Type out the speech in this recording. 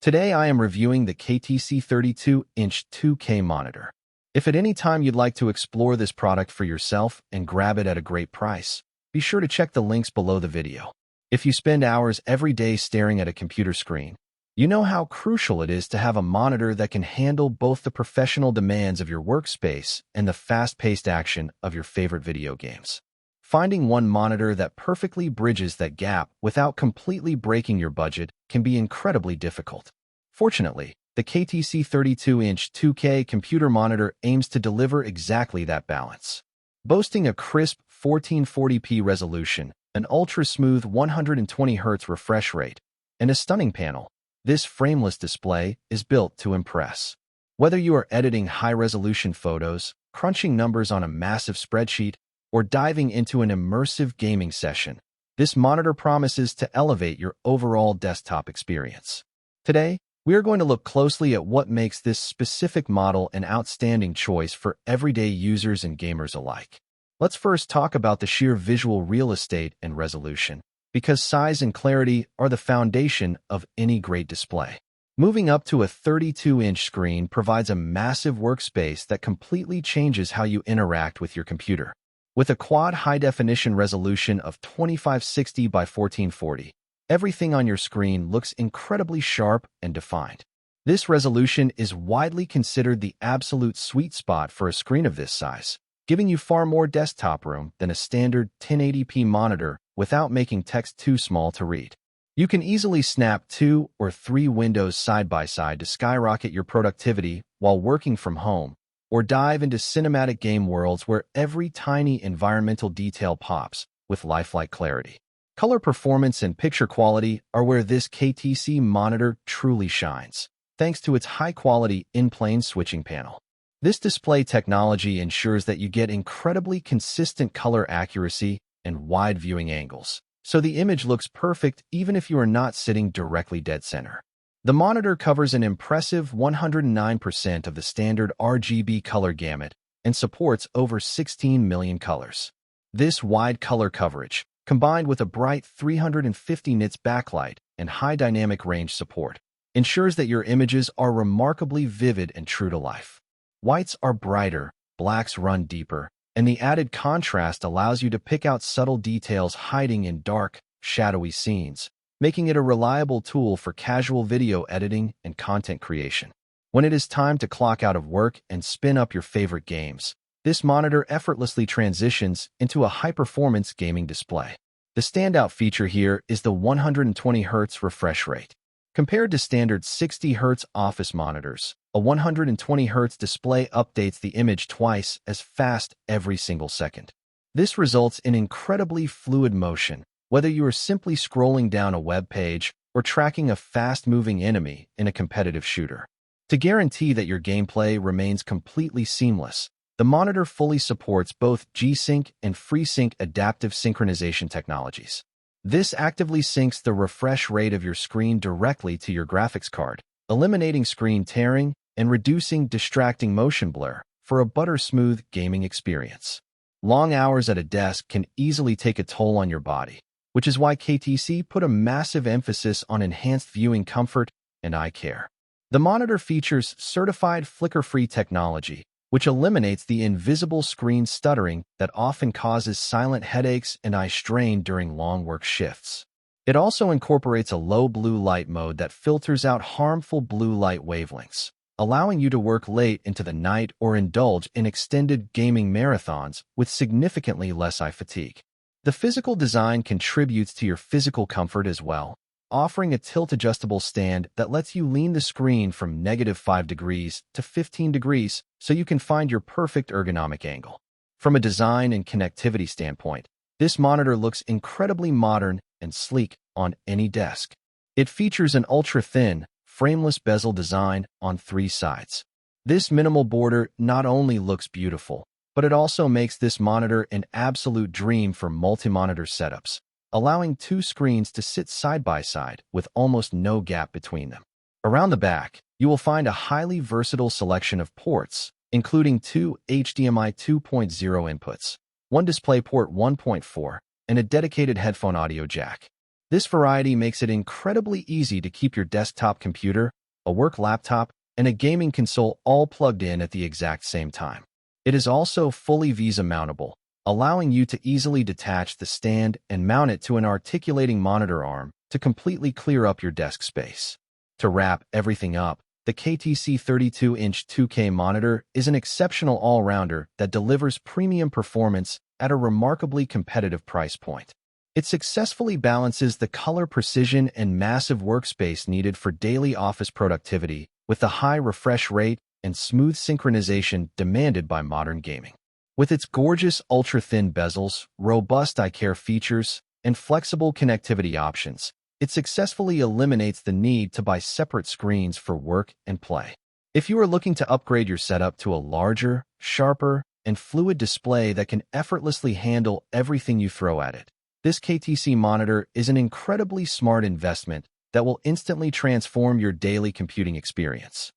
Today I am reviewing the KTC 32-inch 2K monitor. If at any time you'd like to explore this product for yourself and grab it at a great price, be sure to check the links below the video. If you spend hours every day staring at a computer screen, you know how crucial it is to have a monitor that can handle both the professional demands of your workspace and the fast-paced action of your favorite video games. Finding one monitor that perfectly bridges that gap without completely breaking your budget can be incredibly difficult. Fortunately, the KTC 32-inch 2K computer monitor aims to deliver exactly that balance. Boasting a crisp 1440p resolution, an ultra-smooth 120Hz refresh rate, and a stunning panel, this frameless display is built to impress. Whether you are editing high-resolution photos, crunching numbers on a massive spreadsheet, or diving into an immersive gaming session, this monitor promises to elevate your overall desktop experience. Today, we are going to look closely at what makes this specific model an outstanding choice for everyday users and gamers alike. Let's first talk about the sheer visual real estate and resolution, because size and clarity are the foundation of any great display. Moving up to a 32-inch screen provides a massive workspace that completely changes how you interact with your computer. With a quad high-definition resolution of 2560 by 1440, everything on your screen looks incredibly sharp and defined. This resolution is widely considered the absolute sweet spot for a screen of this size, giving you far more desktop room than a standard 1080p monitor without making text too small to read. You can easily snap 2 or 3 windows side by side to skyrocket your productivity while working from home, or dive into cinematic game worlds where every tiny environmental detail pops with lifelike clarity. Color performance and picture quality are where this KTC monitor truly shines, thanks to its high-quality in-plane switching panel. This display technology ensures that you get incredibly consistent color accuracy and wide viewing angles, so the image looks perfect even if you are not sitting directly dead center. The monitor covers an impressive 109% of the standard RGB color gamut and supports over 16 million colors. This wide color coverage, combined with a bright 350 nits backlight and high dynamic range support, ensures that your images are remarkably vivid and true to life. Whites are brighter, blacks run deeper, and the added contrast allows you to pick out subtle details hiding in dark, shadowy scenes, making it a reliable tool for casual video editing and content creation. When it is time to clock out of work and spin up your favorite games, this monitor effortlessly transitions into a high-performance gaming display. The standout feature here is the 120Hz refresh rate. Compared to standard 60Hz office monitors, a 120Hz display updates the image twice as fast every single second. This results in incredibly fluid motion, whether you are simply scrolling down a web page or tracking a fast-moving enemy in a competitive shooter. To guarantee that your gameplay remains completely seamless, the monitor fully supports both G-Sync and FreeSync adaptive synchronization technologies. This actively syncs the refresh rate of your screen directly to your graphics card, eliminating screen tearing and reducing distracting motion blur for a butter-smooth gaming experience. Long hours at a desk can easily take a toll on your body, which is why KTC put a massive emphasis on enhanced viewing comfort and eye care. The monitor features certified flicker-free technology, which eliminates the invisible screen stuttering that often causes silent headaches and eye strain during long work shifts. It also incorporates a low blue light mode that filters out harmful blue light wavelengths, allowing you to work late into the night or indulge in extended gaming marathons with significantly less eye fatigue. The physical design contributes to your physical comfort as well, offering a tilt-adjustable stand that lets you lean the screen from -5 degrees to 15 degrees so you can find your perfect ergonomic angle. From a design and connectivity standpoint, this monitor looks incredibly modern and sleek on any desk. It features an ultra-thin, frameless bezel design on 3 sides. This minimal border not only looks beautiful, but it also makes this monitor an absolute dream for multi-monitor setups, allowing 2 screens to sit side by side with almost no gap between them. Around the back, you will find a highly versatile selection of ports, including 2 HDMI 2.0 inputs, 1 DisplayPort 1.4, and a dedicated headphone audio jack. This variety makes it incredibly easy to keep your desktop computer a work laptop, and a gaming console all plugged in at the exact same time. It is also fully VESA mountable, allowing you to easily detach the stand and mount it to an articulating monitor arm to completely clear up your desk space. To wrap everything up, the KTC 32-inch 2K monitor is an exceptional all-rounder that delivers premium performance at a remarkably competitive price point. It successfully balances the color precision and massive workspace needed for daily office productivity with the high refresh rate and smooth synchronization demanded by modern gaming. With its gorgeous ultra-thin bezels, robust eye care features, and flexible connectivity options, it successfully eliminates the need to buy separate screens for work and play. If you are looking to upgrade your setup to a larger, sharper, and fluid display that can effortlessly handle everything you throw at it, this KTC monitor is an incredibly smart investment that will instantly transform your daily computing experience.